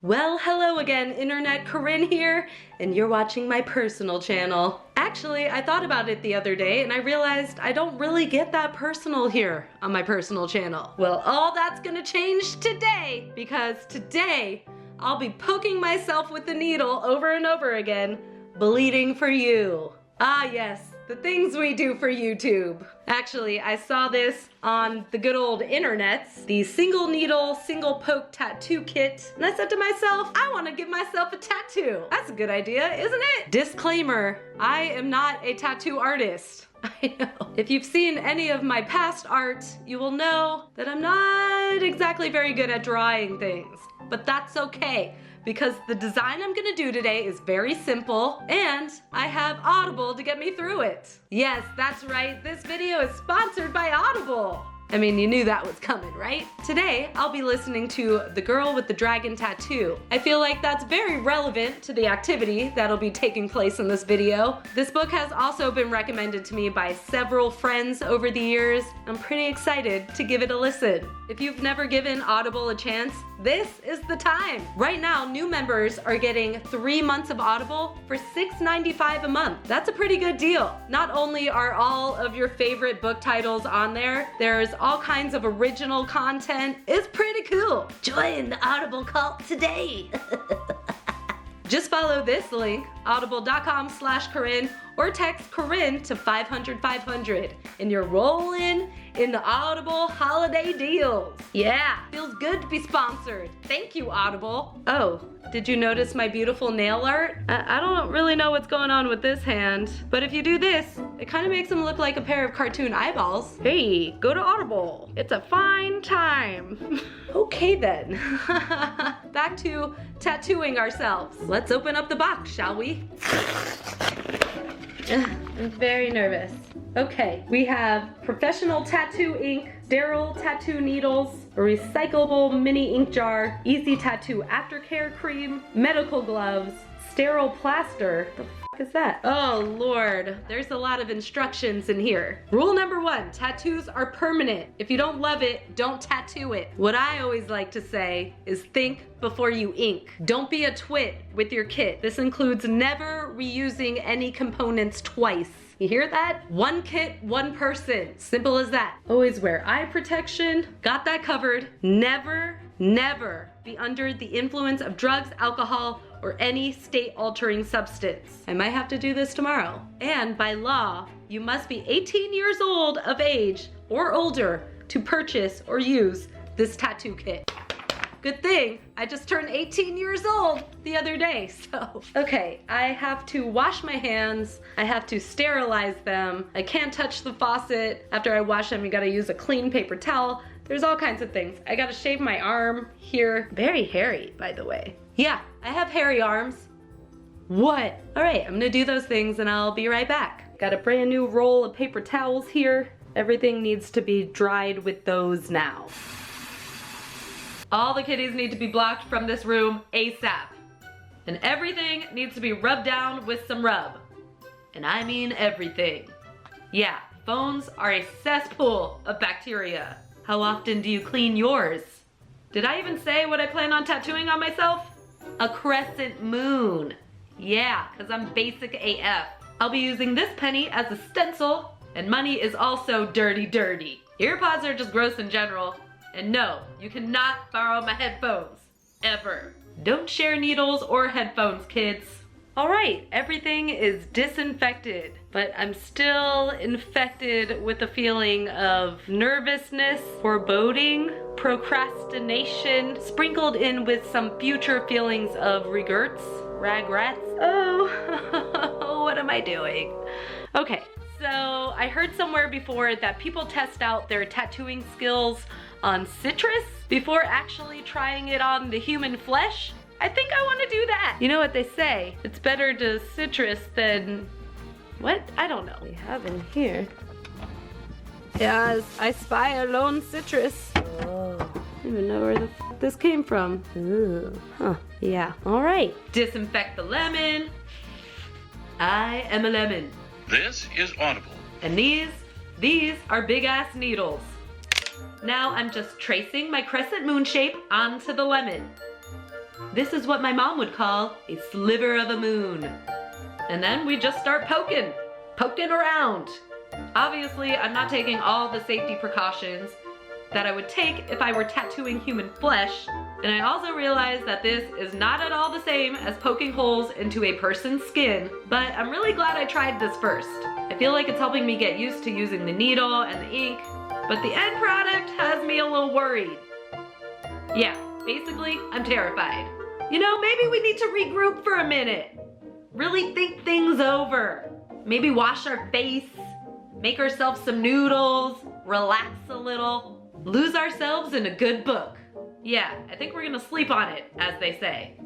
Well, hello again, Internet. Corinne here, and you're watching my personal channel. Actually, I thought about it the other day, and I realized I don't really get that personal here on my personal channel. Well, all that's gonna change today, because today, I'll be poking myself with the needle over and over again, bleeding for you. Ah, yes. The things we do for YouTube. Actually, I saw this on the good old internets, the single needle, single poke tattoo kit. And I said to myself, I want to give myself a tattoo. That's a good idea, isn't it? Disclaimer, I am not a tattoo artist. I know. If you've seen any of my past art, you will know that I'm not exactly very good at drawing things. But that's okay, because the design I'm gonna do today is very simple, and I have Audible to get me through it. Yes, that's right, this video is sponsored by Audible. I mean, you knew that was coming, right? Today, I'll be listening to The Girl with the Dragon Tattoo. I feel like that's very relevant to the activity that'll be taking place in this video. This book has also been recommended to me by several friends over the years. I'm pretty excited to give it a listen. If you've never given Audible a chance, this is the time. Right now, new members are getting 3 months of Audible for $6.95 a month. That's a pretty good deal. Not only are all of your favorite book titles on there, there's all kinds of original content. It's pretty cool. Join the Audible cult today. Just follow this link, audible.com/Corinne, or text Corinne to 500-500, and you're rolling in the Audible holiday deals. Yeah, feels good to be sponsored. Thank you, Audible. Oh, did you notice my beautiful nail art? I don't really know what's going on with this hand, but if you do this, it kind of makes them look like a pair of cartoon eyeballs. Hey, go to Audible. It's a fine time. Okay then, back to tattooing ourselves. Let's open up the box, shall we? I'm very nervous. Okay, we have professional tattoo ink, sterile tattoo needles, a recyclable mini ink jar, easy tattoo aftercare cream, medical gloves, sterile plaster. The f is that? Oh Lord, there's a lot of instructions in here. Rule number 1, tattoos are permanent. If you don't love it, don't tattoo it. What I always like to say is think before you ink. Don't be a twit with your kit. This includes never reusing any components twice. You hear that? One kit, one person. Simple as that. Always wear eye protection. Got that covered. Never, never be under the influence of drugs, alcohol, or any state-altering substance. I might have to do this tomorrow. And by law, you must be 18 years old of age or older to purchase or use this tattoo kit. Good thing I just turned 18 years old the other day, so. Okay, I have to wash my hands. I have to sterilize them. I can't touch the faucet. After I wash them, you gotta use a clean paper towel. There's all kinds of things. I gotta shave my arm here. Very hairy, by the way. Yeah, I have hairy arms. What? All right, I'm gonna do those things and I'll be right back. Got a brand new roll of paper towels here. Everything needs to be dried with those now. All the kitties need to be blocked from this room ASAP. And everything needs to be rubbed down with some rub. And I mean everything. Yeah, phones are a cesspool of bacteria. How often do you clean yours? Did I even say what I plan on tattooing on myself? A crescent moon. Yeah, because I'm basic AF. I'll be using this penny as a stencil, and money is also dirty, dirty. Earpods are just gross in general. And no, you cannot borrow my headphones, ever. Don't share needles or headphones, kids. All right, everything is disinfected, but I'm still infected with a feeling of nervousness, foreboding, procrastination, sprinkled in with some future feelings of regrets. Oh, what am I doing? Okay, so I heard somewhere before that people test out their tattooing skills on citrus before actually trying it on the human flesh. I think I want to do that. You know what they say? It's better to citrus than... what? I don't know. We have in here. Yes, I spy a lone citrus. Oh. I don't even know where the f this came from. Ooh. Huh. Yeah. All right. Disinfect the lemon. I am a lemon. This is Audible. And these are big ass needles. Now I'm just tracing my crescent moon shape onto the lemon. This is what my mom would call a sliver of a moon. And then we just start poking around. Obviously, I'm not taking all the safety precautions that I would take if I were tattooing human flesh. And I also realize that this is not at all the same as poking holes into a person's skin, but I'm really glad I tried this first. I feel like it's helping me get used to using the needle and the ink, but the end product has me a little worried. Yeah, basically, I'm terrified. You know, maybe we need to regroup for a minute. Really think things over. Maybe wash our face, make ourselves some noodles, relax a little, lose ourselves in a good book. Yeah, I think we're gonna sleep on it, as they say.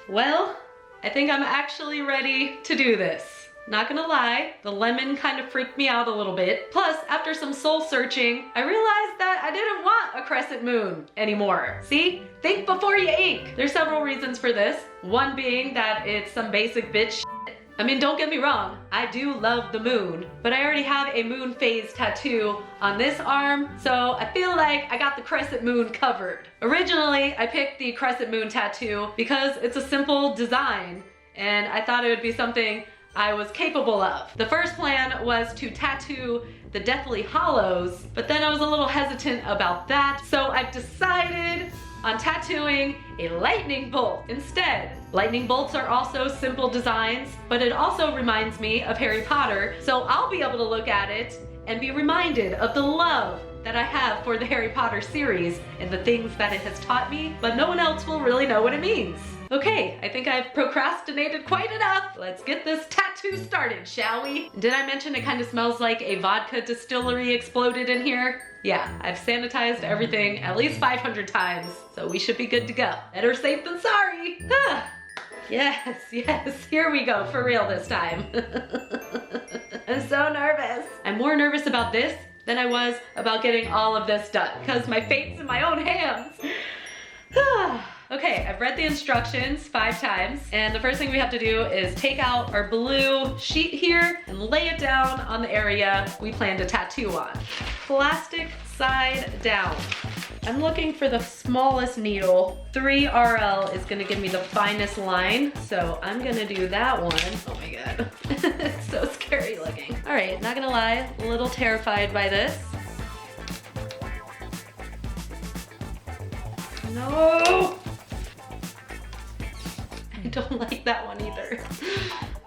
Well, I think I'm actually ready to do this. Not gonna lie, the lemon kind of freaked me out a little bit. Plus, after some soul searching, I realized that I didn't want a crescent moon anymore. See? Think before you ink. There's several reasons for this. One being that it's some basic bitch shit. I mean, don't get me wrong, I do love the moon, but I already have a moon phase tattoo on this arm, so I feel like I got the crescent moon covered. Originally, I picked the crescent moon tattoo because it's a simple design, and I thought it would be something I was capable of. The first plan was to tattoo the Deathly Hollows, but then I was a little hesitant about that, so I've decided on tattooing a lightning bolt instead. Lightning bolts are also simple designs, but it also reminds me of Harry Potter, so I'll be able to look at it and be reminded of the love that I have for the Harry Potter series and the things that it has taught me, but no one else will really know what it means. Okay, I think I've procrastinated quite enough. Let's get this tattoo started, shall we? Did I mention it kind of smells like a vodka distillery exploded in here? Yeah, I've sanitized everything at least 500 times, so we should be good to go. Better safe than sorry. Yes, here we go, for real this time. I'm so nervous. I'm more nervous about this than I was about getting all of this done, because my fate's in my own hands. Okay, I've read the instructions 5 times, and the first thing we have to do is take out our blue sheet here and lay it down on the area we plan to tattoo on. Plastic side down. I'm looking for the smallest needle. 3RL is gonna give me the finest line, so I'm gonna do that one. Oh my god, it's so scary looking. All right, not gonna lie, a little terrified by this. No! I don't like that one either.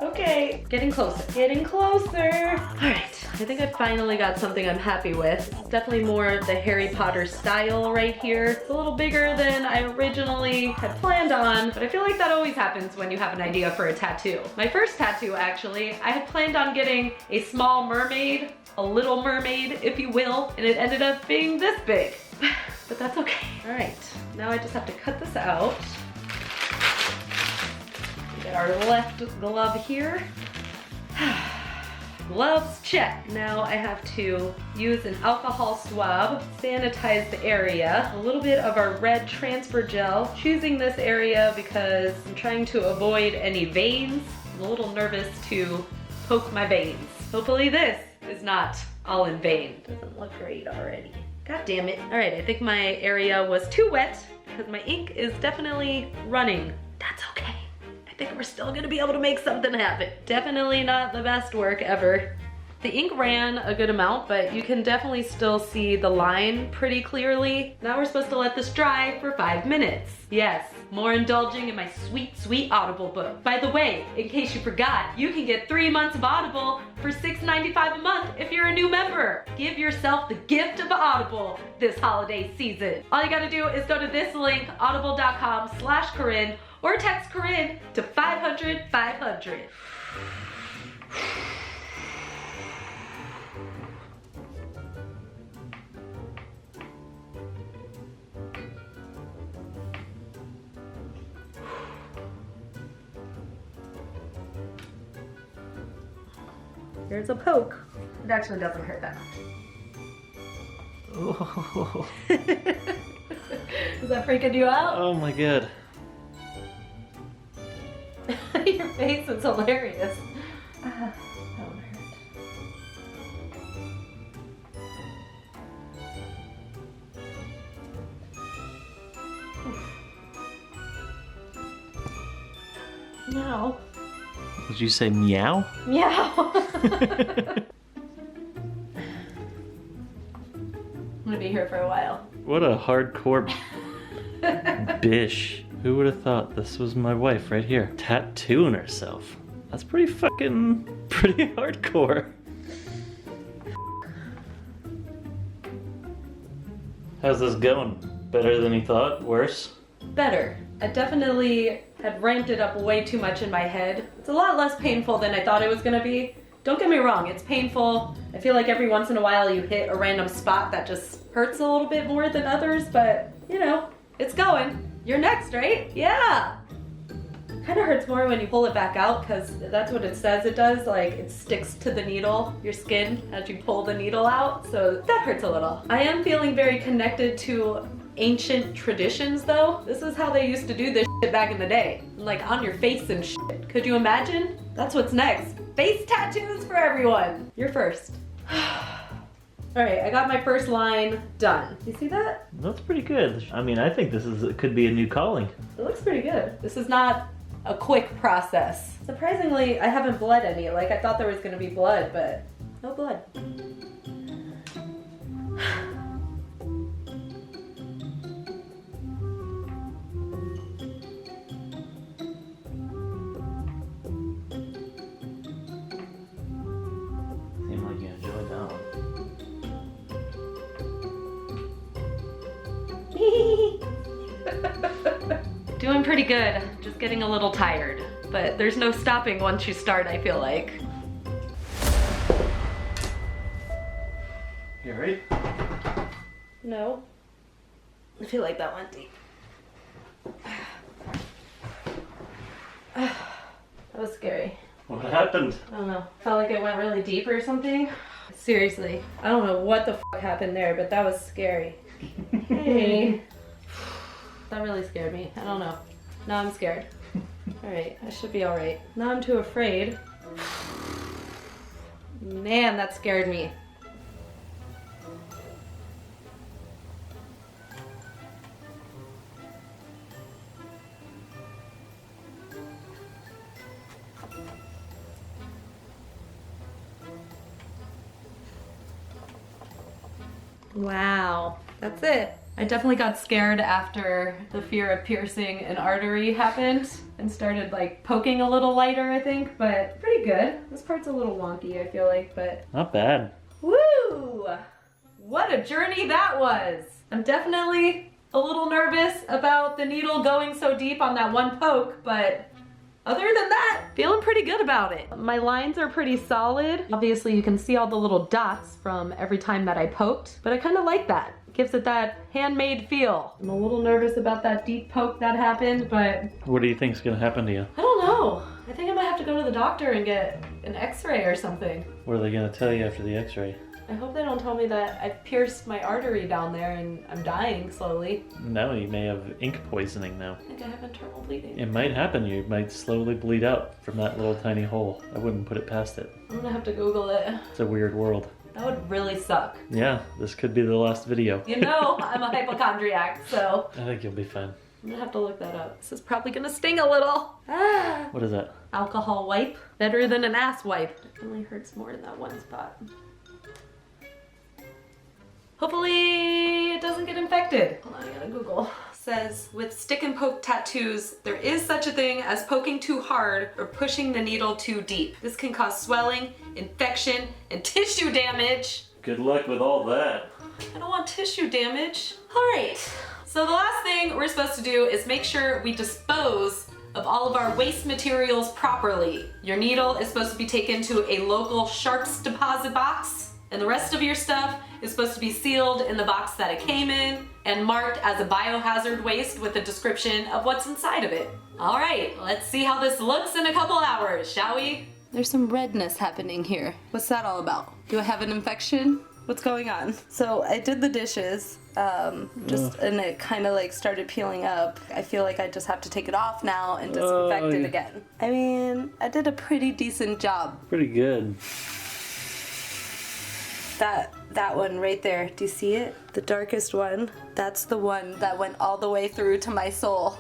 Okay, getting closer, getting closer. All right, I think I finally got something I'm happy with. It's definitely more the Harry Potter style right here. It's a little bigger than I originally had planned on, but I feel like that always happens when you have an idea for a tattoo. My first tattoo, actually, I had planned on getting a small mermaid, a little mermaid, if you will, and it ended up being this big. But that's okay. All right, now I just have to cut this out. Get our left glove here. Gloves check. Now I have to use an alcohol swab, sanitize the area, a little bit of our red transfer gel. Choosing this area because I'm trying to avoid any veins. I'm a little nervous to poke my veins. Hopefully this is not all in vein. Doesn't look great already. God damn it. All right, I think my area was too wet because my ink is definitely running. That's okay. I think we're still gonna be able to make something happen. Definitely not the best work ever. The ink ran a good amount, but you can definitely still see the line pretty clearly. Now we're supposed to let this dry for 5 minutes. Yes, more indulging in my sweet, sweet Audible book. By the way, in case you forgot, you can get 3 months of Audible for $6.95 a month if you're a new member. Give yourself the gift of Audible this holiday season. All you gotta do is go to this link, audible.com/Corinne, or text Corinne to 500-500. Here's a poke. It actually doesn't hurt that much. Oh. Is that freaking you out? Oh my god. Your face is hilarious. That one hurt. Meow. Did you say meow? Meow. I'm gonna be here for a while. What a hardcore bish. Who would have thought this was my wife right here? Tattooing herself. That's pretty hardcore. How's this going? Better than you thought? Worse? Better. I definitely had ramped it up way too much in my head. It's a lot less painful than I thought it was gonna be. Don't get me wrong, it's painful. I feel like every once in a while you hit a random spot that just hurts a little bit more than others, but you know, it's going. You're next, right? Yeah! Kind of hurts more when you pull it back out because that's what it says it does, like it sticks to the needle, your skin, as you pull the needle out, so that hurts a little. I am feeling very connected to ancient traditions though. This is how they used to do this shit back in the day. Like on your face and shit. Could you imagine? That's what's next. Face tattoos for everyone. You're first. Alright, I got my first line done. You see that? That's pretty good. I mean, I think it could be a new calling. It looks pretty good. This is not a quick process. Surprisingly, I haven't bled any. Like I thought there was gonna be blood, but no blood. Seemed like you enjoyed that one. Doing pretty good, just getting a little tired. But there's no stopping once you start, I feel like. You alright? No. I feel like that went deep. That was scary. What happened? I don't know. Felt like it went really deep or something. Seriously, I don't know what the fuck happened there, but that was scary. Hey. That really scared me. I don't know. Now I'm scared. Alright, I should be alright. Now I'm too afraid. Man, that scared me. Wow, that's it. I definitely got scared after the fear of piercing an artery happened and started like poking a little lighter, I think, but pretty good. This part's a little wonky, I feel like, but Not bad. woo! What a journey that was. I'm definitely a little nervous about the needle going so deep on that one poke, but other than that, feeling pretty good about it. My lines are pretty solid. Obviously you can see all the little dots from every time that I poked, but I kind of like that. Gives it that handmade feel. I'm a little nervous about that deep poke that happened, but What do you think's gonna happen to you? I don't know. I think I might have to go to the doctor and get an x-ray or something. What are they gonna tell you after the x-ray? I hope they don't tell me that I pierced my artery down there and I'm dying slowly. No, you may have ink poisoning now. I think I have internal bleeding. It might happen. You might slowly bleed out from that little tiny hole. I wouldn't put it past it. I'm gonna have to Google it. It's a weird world. That would really suck. Yeah, this could be the last video. You know, I'm a hypochondriac, so I think you'll be fine. I'm gonna have to look that up. This is probably gonna sting a little. Ah. What is that? Alcohol wipe. Better than an ass wipe. Definitely hurts more in that one spot. Hopefully it doesn't get infected. Hold on, I gotta Google. Says, with stick and poke tattoos, there is such a thing as poking too hard or pushing the needle too deep. This can cause swelling, infection, and tissue damage. Good luck with all that. I don't want tissue damage. All right, so the last thing we're supposed to do is make sure we dispose of all of our waste materials properly. Your needle is supposed to be taken to a local sharps deposit box, and the rest of your stuff is supposed to be sealed in the box that it came in and marked as a biohazard waste with a description of what's inside of it. All right, let's see how this looks in a couple hours, shall we? There's some redness happening here. What's that all about? Do I have an infection? What's going on? So I did the dishes, and it kind of like started peeling up. I feel like I just have to take it off now and disinfect it again. I mean, I did a pretty decent job. Pretty good. That one right there, do you see it? The darkest one, that's the one that went all the way through to my soul.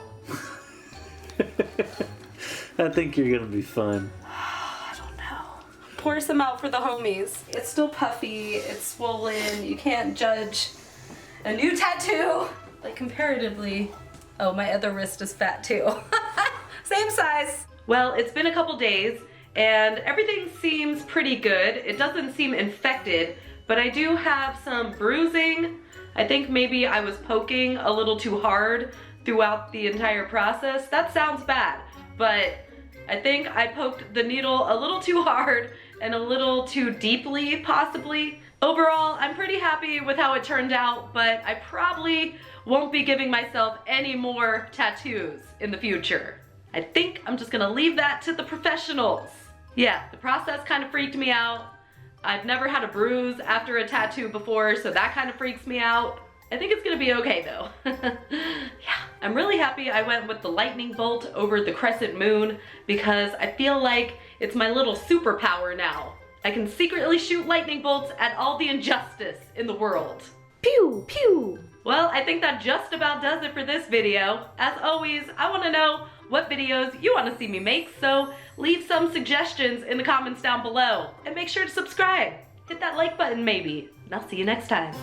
I think you're gonna be fine. I don't know. Pour some out for the homies. It's still puffy, it's swollen, you can't judge a new tattoo. Like comparatively, oh, my other wrist is fat too. Same size. Well, it's been a couple days and everything seems pretty good. It doesn't seem infected, but I do have some bruising. I think maybe I was poking a little too hard throughout the entire process. That sounds bad, but I think I poked the needle a little too hard and a little too deeply, possibly. Overall, I'm pretty happy with how it turned out, but I probably won't be giving myself any more tattoos in the future. I think I'm just gonna leave that to the professionals. Yeah, the process kind of freaked me out. I've never had a bruise after a tattoo before, so that kind of freaks me out. I think it's gonna be okay though. Yeah, I'm really happy I went with the lightning bolt over the crescent moon because I feel like it's my little superpower now. I can secretly shoot lightning bolts at all the injustice in the world. Pew, pew. Well, I think that just about does it for this video. As always, I wanna know what videos you wanna see me make, so leave some suggestions in the comments down below. And make sure to subscribe. Hit that like button maybe, and I'll see you next time.